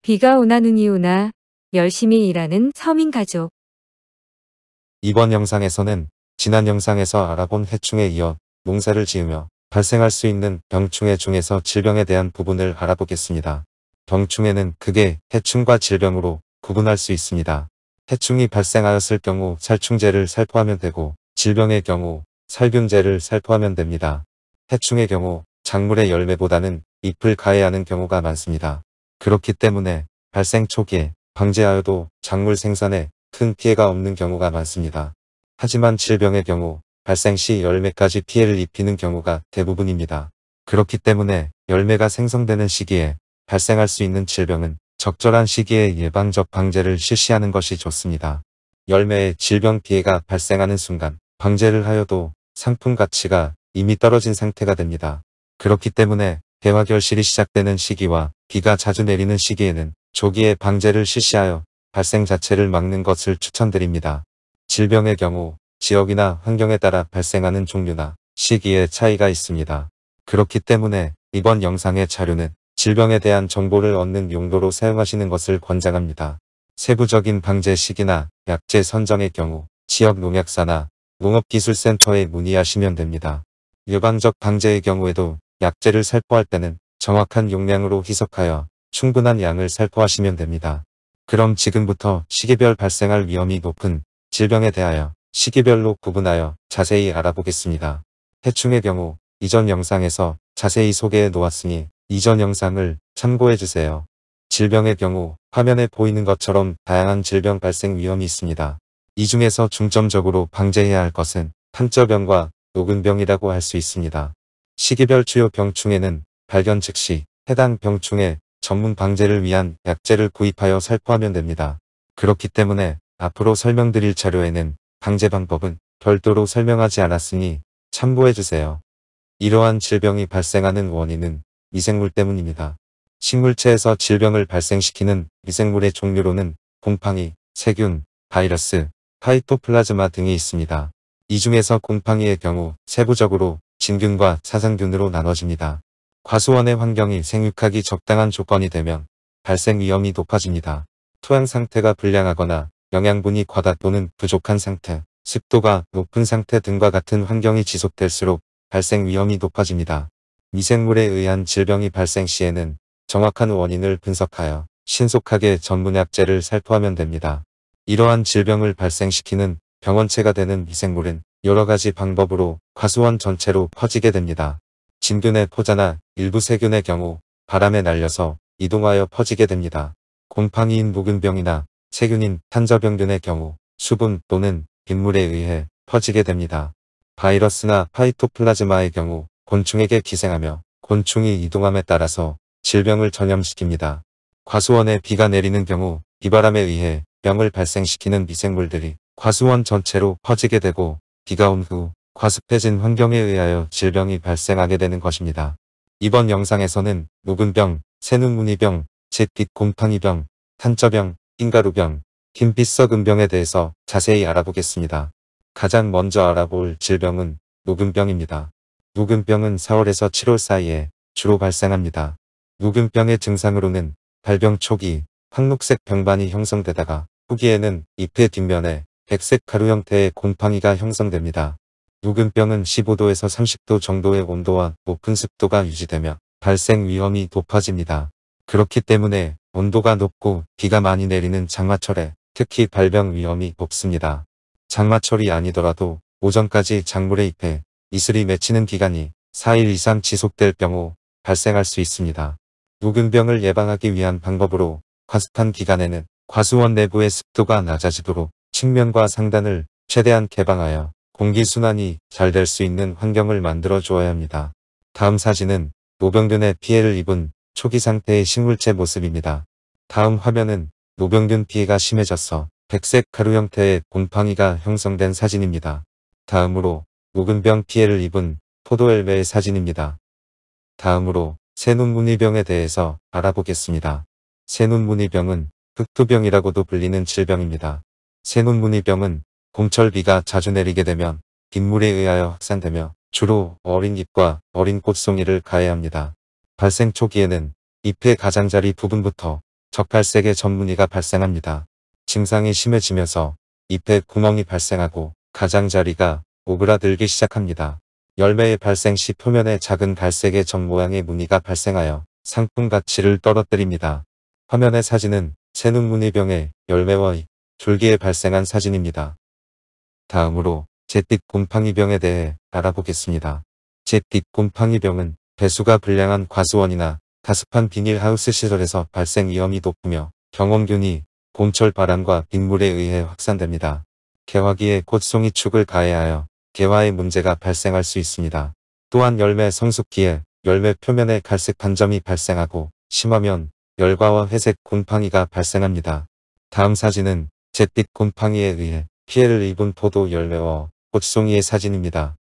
비가 오나 눈이 오나 열심히 일하는 서민 가족. 이번 영상에서는 지난 영상에서 알아본 해충에 이어 농사를 지으며 발생할 수 있는 병충해 중에서 질병에 대한 부분을 알아보겠습니다. 병충해는 크게 해충과 질병으로 구분할 수 있습니다. 해충이 발생하였을 경우 살충제를 살포하면 되고, 질병의 경우 살균제를 살포하면 됩니다. 해충의 경우 작물의 열매보다는 잎을 가해하는 경우가 많습니다. 그렇기 때문에 발생 초기에 방제하여도 작물 생산에 큰 피해가 없는 경우가 많습니다. 하지만 질병의 경우 발생 시 열매까지 피해를 입히는 경우가 대부분입니다. 그렇기 때문에 열매가 생성되는 시기에 발생할 수 있는 질병은 적절한 시기에 예방적 방제를 실시하는 것이 좋습니다. 열매에 질병 피해가 발생하는 순간 방제를 하여도 상품 가치가 이미 떨어진 상태가 됩니다. 그렇기 때문에 개화결실이 시작되는 시기와 비가 자주 내리는 시기에는 조기에 방제를 실시하여 발생 자체를 막는 것을 추천드립니다. 질병의 경우 지역이나 환경에 따라 발생하는 종류나 시기에 차이가 있습니다. 그렇기 때문에 이번 영상의 자료는 질병에 대한 정보를 얻는 용도로 사용하시는 것을 권장합니다. 세부적인 방제 시기나 약제 선정의 경우 지역 농약사나 농업기술센터에 문의하시면 됩니다. 일반적 방제의 경우에도 약제를 살포할 때는 정확한 용량으로 희석하여 충분한 양을 살포하시면 됩니다. 그럼 지금부터 시기별 발생할 위험이 높은 질병에 대하여 시기별로 구분하여 자세히 알아보겠습니다. 해충의 경우 이전 영상에서 자세히 소개해 놓았으니 이전 영상을 참고해주세요. 질병의 경우 화면에 보이는 것처럼 다양한 질병 발생 위험이 있습니다. 이 중에서 중점적으로 방제해야 할 것은 탄저병과 노근병이라고 할 수 있습니다. 시기별 주요 병충해는 발견 즉시 해당 병충해 전문 방제를 위한 약제를 구입하여 살포하면 됩니다. 그렇기 때문에 앞으로 설명드릴 자료에는 방제 방법은 별도로 설명하지 않았으니 참고해주세요. 이러한 질병이 발생하는 원인은 미생물 때문입니다. 식물체에서 질병을 발생시키는 미생물의 종류로는 곰팡이, 세균, 바이러스, 파이토플라즈마 등이 있습니다. 이 중에서 곰팡이의 경우 세부적으로 진균과 사상균으로 나눠집니다. 과수원의 환경이 생육하기 적당한 조건이 되면 발생 위험이 높아집니다. 토양 상태가 불량하거나 영양분이 과다 또는 부족한 상태, 습도가 높은 상태 등과 같은 환경이 지속될수록 발생 위험이 높아집니다. 미생물에 의한 질병이 발생 시에는 정확한 원인을 분석하여 신속하게 전문약제를 살포하면 됩니다. 이러한 질병을 발생시키는 병원체가 되는 미생물은 여러 가지 방법으로 과수원 전체로 퍼지게 됩니다. 진균의 포자나 일부 세균의 경우 바람에 날려서 이동하여 퍼지게 됩니다. 곰팡이인 묵은병이나 세균인 탄저병균의 경우 수분 또는 빗물에 의해 퍼지게 됩니다. 바이러스나 파이토플라즈마의 경우 곤충에게 기생하며 곤충이 이동함에 따라서 질병을 전염시킵니다. 과수원에 비가 내리는 경우 비바람에 의해 병을 발생시키는 미생물들이 과수원 전체로 퍼지게 되고 비가 온 후 과습해진 환경에 의하여 질병이 발생하게 되는 것입니다. 이번 영상에서는 묵은병, 새눈무늬병, 잿빛 곰팡이병, 탄저병, 흰가루병, 흰빛썩은병에 대해서 자세히 알아보겠습니다. 가장 먼저 알아볼 질병은 묵은병입니다. 묵은병은 4월에서 7월 사이에 주로 발생합니다. 묵은병의 증상으로는 발병 초기 황록색 병반이 형성되다가 후기에는 잎의 뒷면에 백색 가루 형태의 곰팡이가 형성됩니다. 묵은병은 15도에서 30도 정도의 온도와 높은 습도가 유지되며 발생 위험이 높아집니다. 그렇기 때문에 온도가 높고 비가 많이 내리는 장마철에 특히 발병 위험이 높습니다. 장마철이 아니더라도 오전까지 작물의 잎에 이슬이 맺히는 기간이 4일 이상 지속될 경우 발생할 수 있습니다. 묵은병을 예방하기 위한 방법으로 과습한 기간에는 과수원 내부의 습도가 낮아지도록 측면과 상단을 최대한 개방하여 공기순환이 잘 될 수 있는 환경을 만들어 주어야 합니다. 다음 사진은 노병균에 피해를 입은 초기 상태의 식물체 모습입니다. 다음 화면은 노병균 피해가 심해져서 백색 가루 형태의 곰팡이가 형성된 사진입니다. 다음으로 묵은병 피해를 입은 포도열매의 사진입니다. 다음으로 새눈무늬병에 대해서 알아보겠습니다. 새눈무늬병은 흑토병이라고도 불리는 질병입니다. 새눈무늬병은 봄철 비가 자주 내리게 되면 빗물에 의하여 확산되며 주로 어린 잎과 어린 꽃송이를 가해합니다. 발생 초기에는 잎의 가장자리 부분부터 적발색의 전무늬가 발생합니다. 증상이 심해지면서 잎에 구멍이 발생하고 가장자리가 오그라들기 시작합니다. 열매의 발생 시 표면에 작은 갈색의 점 모양의 무늬가 발생하여 상품 가치를 떨어뜨립니다. 화면의 사진은 새눈무늬병의 열매와 잎, 줄기에 발생한 사진입니다. 다음으로 잿빛 곰팡이병에 대해 알아보겠습니다. 잿빛 곰팡이병은 배수가 불량한 과수원이나 가습한 비닐하우스 시설에서 발생 위험이 높으며 병원균이 봄철 바람과 빗물에 의해 확산됩니다. 개화기에 꽃송이 축을 가해하여 개화에 문제가 발생할 수 있습니다. 또한 열매 성숙기에 열매 표면에 갈색 반점이 발생하고 심하면 열과와 회색 곰팡이가 발생합니다. 다음 사진은 잿빛 곰팡이에 의해 피해를 입은 포도 열매와 꽃송이의 사진입니다.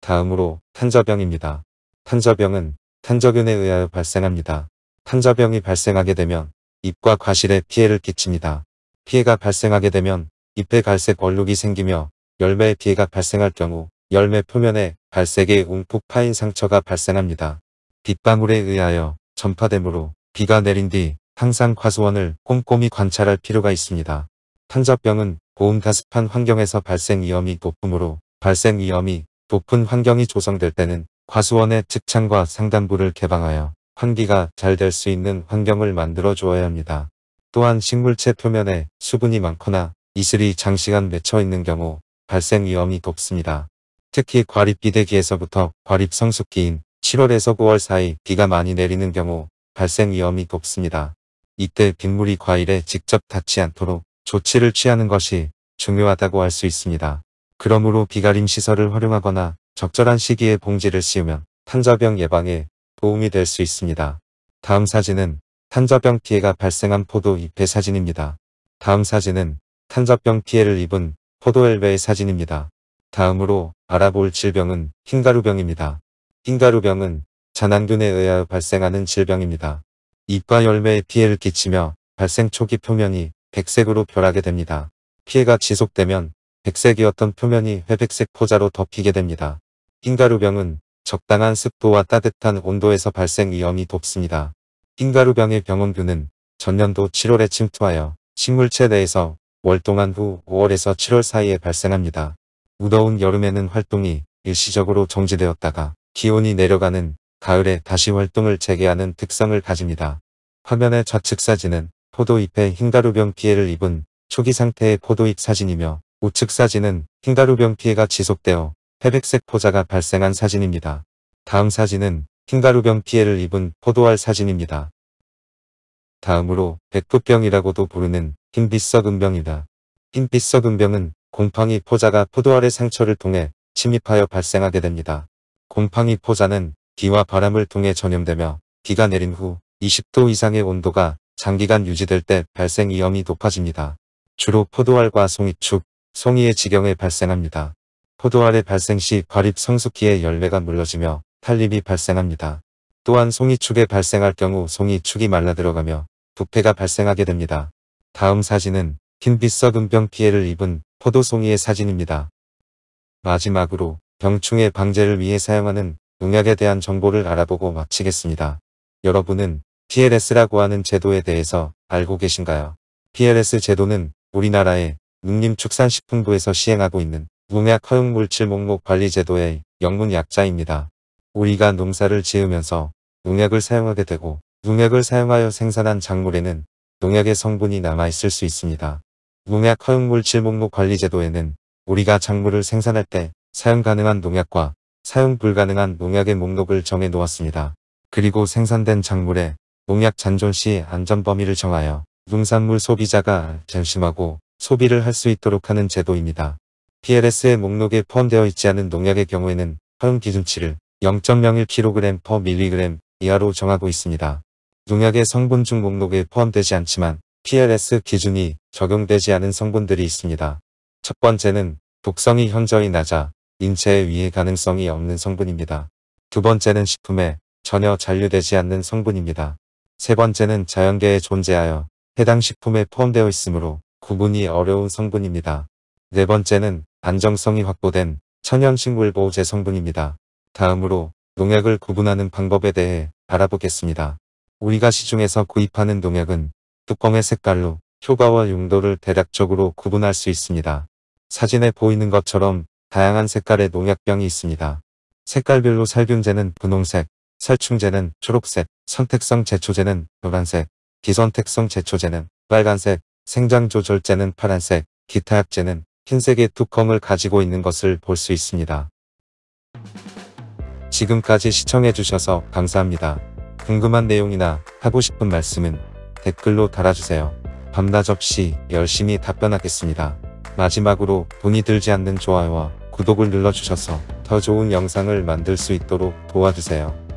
다음으로 탄저병입니다. 탄저병은 탄저균에 의하여 발생합니다. 탄저병이 발생하게 되면 잎과 과실에 피해를 끼칩니다. 피해가 발생하게 되면 잎에 갈색 얼룩이 생기며 열매에 피해가 발생할 경우 열매 표면에 갈색의 움푹 파인 상처가 발생합니다. 빗방울에 의하여 전파되므로 비가 내린 뒤 항상 과수원을 꼼꼼히 관찰할 필요가 있습니다. 탄저병은 고온 가습한 환경에서 발생 위험이 높으므로 발생 위험이 높은 환경이 조성될 때는 과수원의 측창과 상단부를 개방하여 환기가 잘 될 수 있는 환경을 만들어 주어야 합니다. 또한 식물체 표면에 수분이 많거나 이슬이 장시간 맺혀 있는 경우 발생 위험이 높습니다. 특히 과립 비대기에서부터 과립 성숙기인 7월에서 9월 사이 비가 많이 내리는 경우 발생 위험이 높습니다. 이때 빗물이 과일에 직접 닿지 않도록 조치를 취하는 것이 중요하다고 할 수 있습니다. 그러므로 비가림 시설을 활용하거나 적절한 시기에 봉지를 씌우면 탄저병 예방에 도움이 될 수 있습니다. 다음 사진은 탄저병 피해가 발생한 포도 잎의 사진입니다. 다음 사진은 탄저병 피해를 입은 포도 열매의 사진입니다. 다음으로 알아볼 질병은 흰가루병입니다. 흰가루병은 잔황균에 의하여 발생하는 질병입니다. 잎과 열매에 피해를 끼치며 발생 초기 표면이 백색으로 변하게 됩니다. 피해가 지속되면 백색이었던 표면이 회백색 포자로 덮이게 됩니다. 흰가루병은 적당한 습도와 따뜻한 온도에서 발생 위험이 높습니다. 흰가루병의 병원균은 전년도 7월에 침투하여 식물체 내에서 월동한 후 5월에서 7월 사이에 발생합니다. 무더운 여름에는 활동이 일시적으로 정지되었다가 기온이 내려가는 가을에 다시 활동을 재개하는 특성을 가집니다. 화면의 좌측 사진은 포도잎에 흰가루병 피해를 입은 초기 상태의 포도잎 사진이며 우측 사진은 흰가루병 피해가 지속되어 회백색 포자가 발생한 사진입니다. 다음 사진은 흰가루병 피해를 입은 포도알 사진입니다. 다음으로 백부병이라고도 부르는 흰빛썩은병이다. 흰빛썩은병은 곰팡이 포자가 포도알의 상처를 통해 침입하여 발생하게 됩니다. 곰팡이 포자는 비와 바람을 통해 전염되며 비가 내린 후 20도 이상의 온도가 장기간 유지될 때 발생 위험이 높아집니다. 주로 포도알과 송이축, 송이의 지경에 발생합니다. 포도알의 발생 시 과립 성숙기에 열매가 물러지며 탈립이 발생합니다. 또한 송이축에 발생할 경우 송이축이 말라들어가며 부패가 발생하게 됩니다. 다음 사진은 흰빛썩은병 피해를 입은 포도송이의 사진입니다. 마지막으로 병충해 방제를 위해 사용하는 농약에 대한 정보를 알아보고 마치겠습니다. 여러분은 PLS라고 하는 제도에 대해서 알고 계신가요? PLS 제도는 우리나라의 농림축산식품부에서 시행하고 있는 농약 허용물질 목록 관리 제도의 영문 약자입니다. 우리가 농사를 지으면서 농약을 사용하게 되고 농약을 사용하여 생산한 작물에는 농약의 성분이 남아있을 수 있습니다. 농약 허용물질 목록 관리 제도에는 우리가 작물을 생산할 때 사용 가능한 농약과 사용 불가능한 농약의 목록을 정해 놓았습니다. 그리고 생산된 작물의 농약 잔존 시 안전 범위를 정하여 농산물 소비자가 안심하고 소비를 할 수 있도록 하는 제도입니다. PLS의 목록에 포함되어 있지 않은 농약의 경우에는 허용 기준치를 0.01kg/mg 이하로 정하고 있습니다. 농약의 성분 중 목록에 포함되지 않지만 PLS 기준이 적용되지 않은 성분들이 있습니다. 첫 번째는 독성이 현저히 낮아 인체에 위해 가능성이 없는 성분입니다. 두 번째는 식품에 전혀 잔류되지 않는 성분입니다. 세 번째는 자연계에 존재하여 해당 식품에 포함되어 있으므로 구분이 어려운 성분입니다. 네 번째는 안정성이 확보된 천연식물보호제 성분입니다. 다음으로 농약을 구분하는 방법에 대해 알아보겠습니다. 우리가 시중에서 구입하는 농약은 뚜껑의 색깔로 효과와 용도를 대략적으로 구분할 수 있습니다. 사진에 보이는 것처럼 다양한 색깔의 농약병이 있습니다. 색깔별로 살균제는 분홍색, 살충제는 초록색, 선택성 제초제는 노란색, 비선택성 제초제는 빨간색, 생장조절제는 파란색, 기타 약제는 흰색의 뚜껑을 가지고 있는 것을 볼 수 있습니다. 지금까지 시청해주셔서 감사합니다. 궁금한 내용이나 하고 싶은 말씀은 댓글로 달아주세요. 밤낮 없이 열심히 답변하겠습니다. 마지막으로 돈이 들지 않는 좋아요와 구독을 눌러주셔서 더 좋은 영상을 만들 수 있도록 도와주세요.